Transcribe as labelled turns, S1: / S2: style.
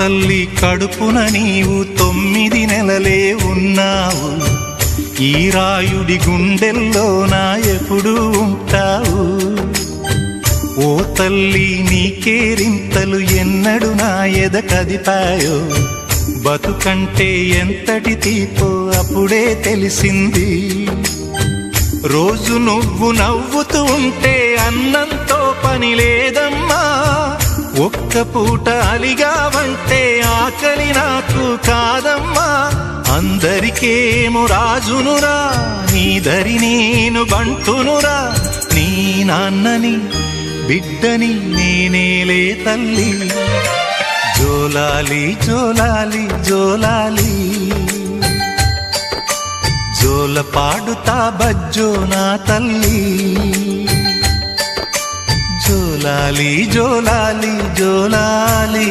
S1: తల్లి కడుపున నీవు 9 నెలలే ఉన్నావు. ఈ రాయుడి గుండెల్లో నా ఎప్పుడు ఉంటావు. ఓ తల్లి నీకేరింతలు ఎన్నడు నా ఎద కదిపాయో. బతుకంటే ఎంతటి తీపో అప్పుడే తెలిసింది. రోజు నువ్వు నవ్వుతూ ఉంటే అన్నంతో పని లేదమ్మా. ఒక్క పూట అలిగావంటే ఆకలి నాకు కాదమ్మా. అందరికేమో రాజునురా, నీ దరి నేను బంటునురా. నీ నాన్నని బిడ్డని నేనేలే తల్లి. జోలాలి జోలాలి జోలాలి, జోల పాడుతా బజ్జో నా తల్లి. జోలాలి జోలాలి జోలాలి.